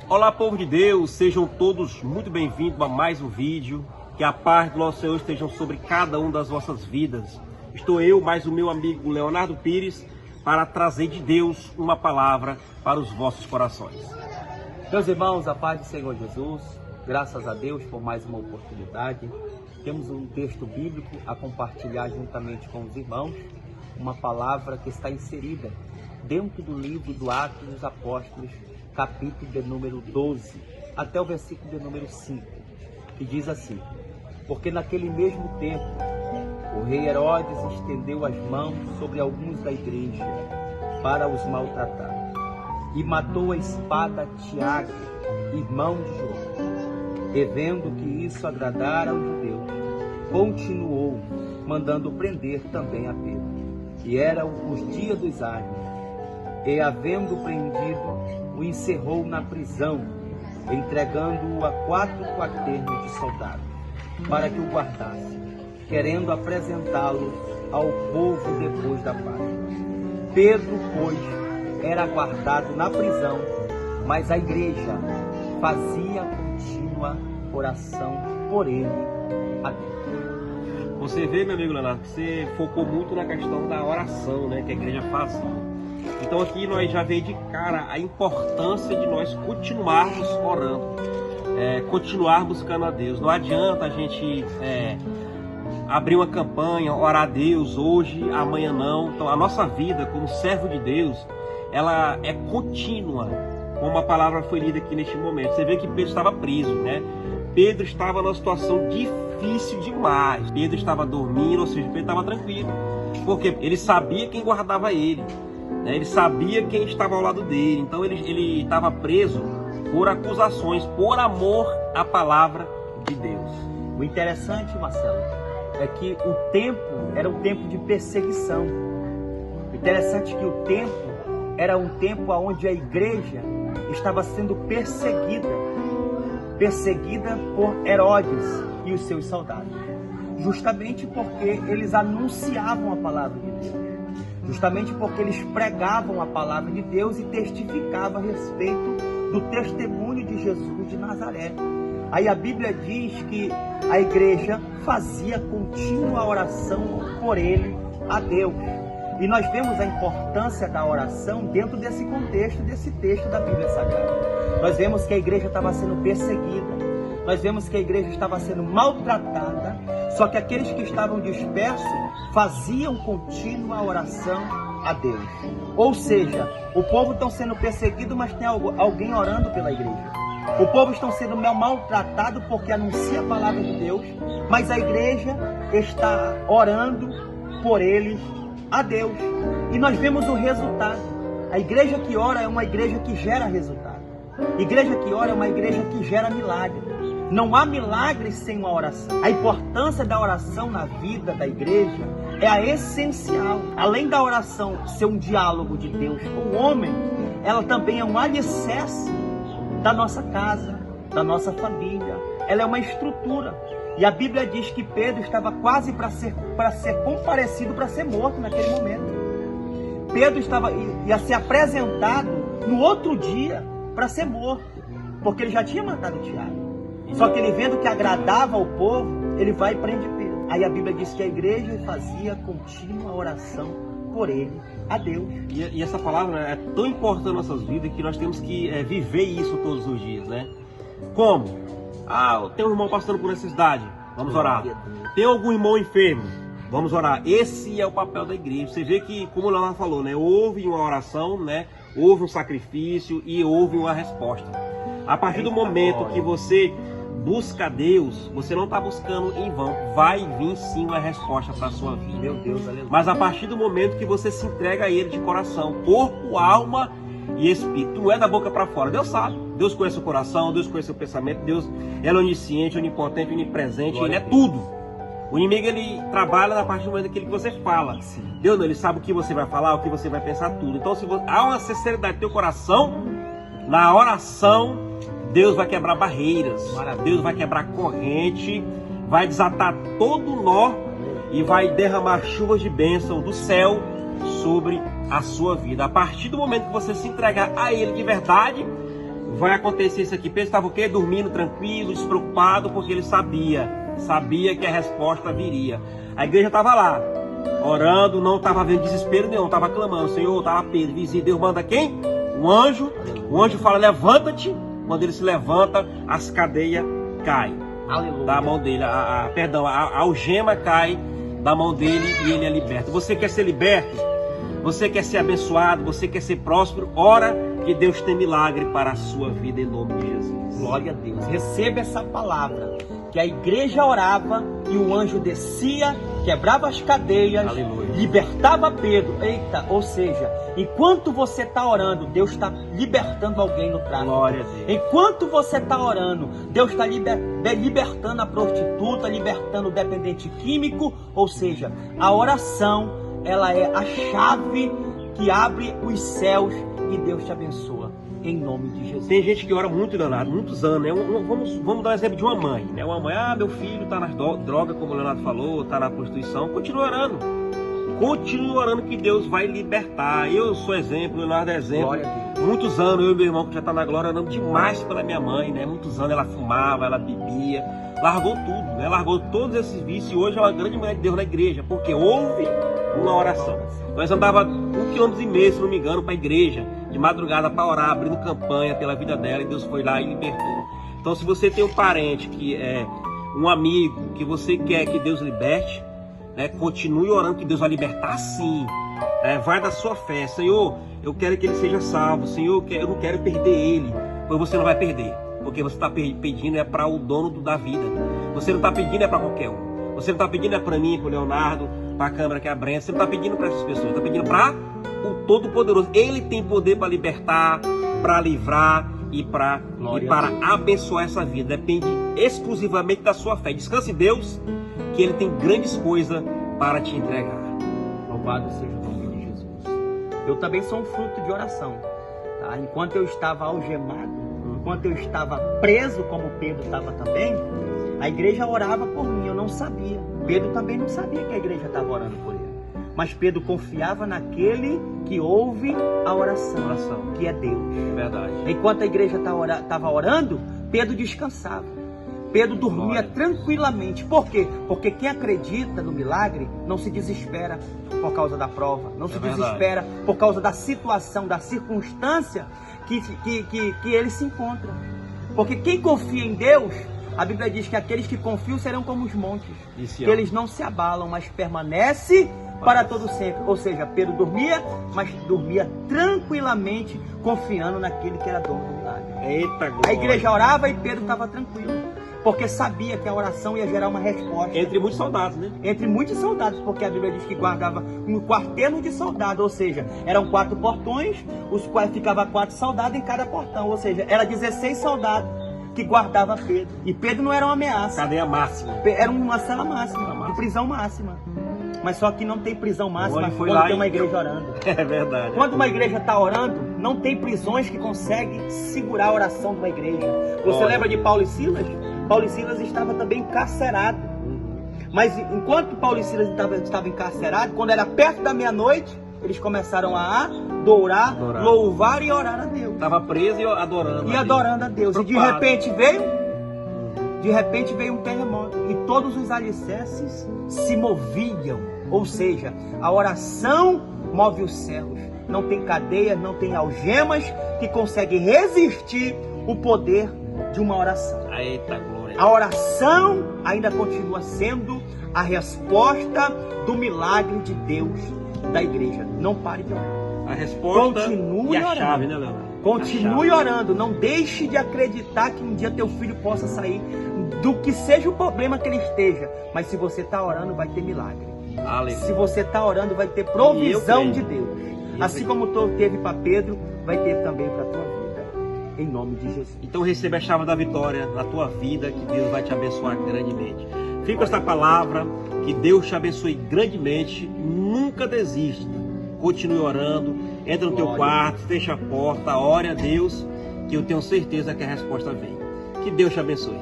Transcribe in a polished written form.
Olá, povo de Deus, sejam todos muito bem-vindos a mais um vídeo. Que a paz do nosso Senhor esteja sobre cada um das vossas vidas. Estou eu, mais o meu amigo Leonardo Pires, para trazer de Deus uma palavra para os vossos corações. Meus irmãos, a paz do Senhor Jesus, graças a Deus por mais uma oportunidade. Temos um texto bíblico a compartilhar juntamente com os irmãos, uma palavra que está inserida dentro do livro do Atos dos Apóstolos, capítulo de número 12, até o versículo de número 5, que diz assim: porque naquele mesmo tempo o rei Herodes estendeu as mãos sobre alguns da igreja para os maltratar, e matou a espada Tiago, irmão de João. E vendo que isso agradara aos judeus, continuou mandando prender também a Pedro. E eram os dias dos árvores, e havendo prendido, o encerrou na prisão, entregando-o a 4 quarternos de soldados, para que o guardasse, querendo apresentá-lo ao povo depois da Páscoa. Pedro, pois, era guardado na prisão, mas a igreja fazia contínua oração por ele a Deus. Você vê, meu amigo Leonardo, que você focou muito na questão da oração, né, que a igreja fazia. Então aqui nós já vemos de cara a importância de nós continuarmos orando, continuar buscando a Deus. Não adianta a gente abrir uma campanha, orar a Deus hoje, amanhã não. Então a nossa vida como servo de Deus, ela é contínua, como a palavra foi lida aqui neste momento. Você vê que Pedro estava preso, né? Pedro estava numa situação difícil demais. Pedro estava dormindo, ou seja, Pedro estava tranquilo, porque ele sabia quem guardava ele, né? Ele sabia quem estava ao lado dele. Então ele estava preso por acusações, por amor à palavra de Deus. O interessante, Marcelo, é que o tempo era um tempo de perseguição. O interessante é que o tempo era um tempo onde a igreja estava sendo perseguida por Herodes e os seus soldados, justamente porque eles anunciavam a palavra de Deus, justamente porque eles pregavam a palavra de Deus e testificavam a respeito do testemunho de Jesus de Nazaré. Aí a Bíblia diz que a igreja fazia contínua oração por ele a Deus. E nós vemos a importância da oração dentro desse contexto, desse texto da Bíblia Sagrada. Nós vemos que a igreja estava sendo perseguida, nós vemos que a igreja estava sendo maltratada, só que aqueles que estavam dispersos faziam contínua oração a Deus. Ou seja, o povo está sendo perseguido, mas tem alguém orando pela igreja. O povo está sendo maltratado porque anuncia a palavra de Deus, mas a igreja está orando por eles a Deus. E nós vemos o resultado. A igreja que ora é uma igreja que gera resultado. A igreja que ora é uma igreja que gera milagre. Não há milagre sem uma oração. A importância da oração na vida da igreja é a essencial. Além da oração ser um diálogo de Deus com o homem, ela também é um alicerce da nossa casa, da nossa família. Ela é uma estrutura. E a Bíblia diz que Pedro estava quase para ser comparecido, para ser morto naquele momento. Pedro ia ser apresentado no outro dia para ser morto, porque ele já tinha matado Tiago. Só que ele, vendo que agradava ao povo, ele vai e prende Pedro. Aí a Bíblia diz que a igreja fazia contínua oração por ele a Deus. E essa palavra é tão importante nas nossas vidas que nós temos que viver isso todos os dias, né? Como? Tem um irmão passando por necessidade, vamos orar. Tem algum irmão enfermo, vamos orar. Esse é o papel da igreja. Você vê que, como o Leonardo falou, né? Houve uma oração, né? Houve um sacrifício e houve uma resposta. A partir do momento que você busca a Deus, você não está buscando em vão. Vai vir sim uma resposta para a sua vida. Meu Deus, aleluia. Mas a partir do momento que você se entrega a Ele de coração, corpo, alma e espírito, não é da boca para fora. Deus sabe. Deus conhece o coração, Deus conhece o pensamento. Deus é onisciente, onipotente, onipresente. Ele é tudo. O inimigo, ele trabalha na partir do momento daquilo que você fala. Sim. Deus não, ele sabe o que você vai falar, o que você vai pensar, tudo. Então, se há uma sinceridade no teu coração, na oração, Deus vai quebrar barreiras. Maravilha. Deus vai quebrar corrente, vai desatar todo o nó e vai derramar chuvas de bênção do céu sobre a sua vida. A partir do momento que você se entregar a Ele de verdade, vai acontecer isso aqui. Pedro estava o quê? Dormindo tranquilo, despreocupado, porque ele sabia que a resposta viria. A igreja estava lá, orando, não estava vendo desespero nenhum, estava clamando, Senhor, estava Pedro, vizinho, Deus manda quem? Um anjo. O anjo fala, levanta-te. Quando ele se levanta, as cadeias caem da mão dele, a algema cai da mão dele e ele é liberto. Você quer ser liberto? Você quer ser abençoado? Você quer ser próspero? Ora que Deus tem milagre para a sua vida em nome de Jesus. Glória a Deus. Receba essa palavra, que a igreja orava e o anjo descia, quebrava as cadeias, Aleluia. Libertava Pedro. Eita, ou seja, enquanto você está orando, Deus está libertando alguém no tráfico. Glória a Deus. Enquanto você está orando, Deus está libertando a prostituta, libertando o dependente químico. Ou seja, a oração, ela é a chave que abre os céus e Deus te abençoa. Em nome de Jesus. Tem gente que ora muito, Leonardo, muitos anos, né? Vamos dar um exemplo de uma mãe, né? Uma mãe, meu filho está nas drogas, como o Leonardo falou, está na prostituição. Continue orando. Continue orando que Deus vai libertar. Eu sou exemplo, Leonardo é exemplo. Glória a Deus. Muitos anos, eu e meu irmão, que já está na glória, orando demais pela minha mãe, né? Muitos anos ela fumava, ela bebia, largou tudo, né? Largou todos esses vícios e hoje é uma grande mulher de Deus na igreja, porque houve uma oração. Nós andava 1,5 km, se não me engano, para a igreja, de madrugada para orar, abrindo campanha pela vida dela, e Deus foi lá e libertou. Então, se você tem um parente que é um amigo, que você quer que Deus liberte, né, continue orando que Deus vai libertar sim. Vai da sua fé. Senhor, eu quero que ele seja salvo. Senhor, eu não quero perder ele. Pois você não vai perder, porque você está pedindo para o dono da vida. Você não está pedindo para qualquer um. Você não está pedindo para mim, para o Leonardo, para a câmera que é a Brenda. Você não está pedindo para essas pessoas. Está pedindo para o Todo-Poderoso. Ele tem poder para libertar, para livrar e para abençoar essa vida. Depende exclusivamente da sua fé. Descanse em Deus, que Ele tem grandes coisas para te entregar. Louvado seja o nome de Jesus. Eu também sou um fruto de oração. Tá? Enquanto eu estava algemado, enquanto eu estava preso, como Pedro estava também, a igreja orava por mim, eu não sabia. Pedro também não sabia que a igreja estava orando por ele. Mas Pedro confiava naquele que ouve a oração, que é Deus. É verdade. Enquanto a igreja estava orando, Pedro descansava. Pedro dormia tranquilamente. Por quê? Porque quem acredita no milagre não se desespera por causa da prova, não se desespera por causa da situação, da circunstância que ele se encontra. Porque quem confia em Deus, a Bíblia diz que aqueles que confiam serão como os montes, que eles não se abalam, mas permanecem para todo sempre. Ou seja, Pedro dormia, mas dormia tranquilamente, confiando naquele que era dono do milagre. Eita glória. A igreja orava e Pedro estava tranquilo, porque sabia que a oração ia gerar uma resposta. Entre muitos soldados, né? Entre muitos soldados, porque a Bíblia diz que guardava um quarteirão de soldados, ou seja, eram 4 portões, os quais ficava 4 soldados em cada portão, ou seja, era 16 soldados que guardava Pedro. E Pedro não era uma ameaça. Cadeia máxima. Era uma cela máxima, de prisão máxima. Mas só que não tem prisão máxima quando tem uma igreja orando. É verdade. Quando uma igreja está orando, não tem prisões que conseguem segurar a oração de uma igreja. Você lembra de Paulo e Silas? Paulo e Silas estavam também encarcerados. Mas enquanto Paulo e Silas estavam encarcerados, quando era perto da meia-noite, eles começaram a adorar, louvar e orar a Deus. Estava preso e adorando. E adorando a Deus. E de repente veio um terremoto. E todos os alicerces se moviam. Ou seja, a oração move os céus. Não tem cadeias, não tem algemas que conseguem resistir o poder de uma oração. Eita glória. A oração ainda continua sendo a resposta do milagre de Deus da igreja. Não pare de orar. A resposta continue e a orando. chave, né, Leonardo? Continue orando. Não deixe de acreditar que um dia teu filho possa sair do que seja o problema que ele esteja. Mas se você está orando, vai ter milagre. Aleluia. Se você está orando, vai ter provisão de Deus. Assim como teve para Pedro, vai ter também para a tua vida. Em nome de Jesus. Então receba a chave da vitória na tua vida, que Deus vai te abençoar grandemente. Fica com esta palavra, que Deus te abençoe grandemente. Nunca desista. Continue orando. Entra no teu quarto, fecha a porta, ore a Deus, que eu tenho certeza que a resposta vem. Que Deus te abençoe.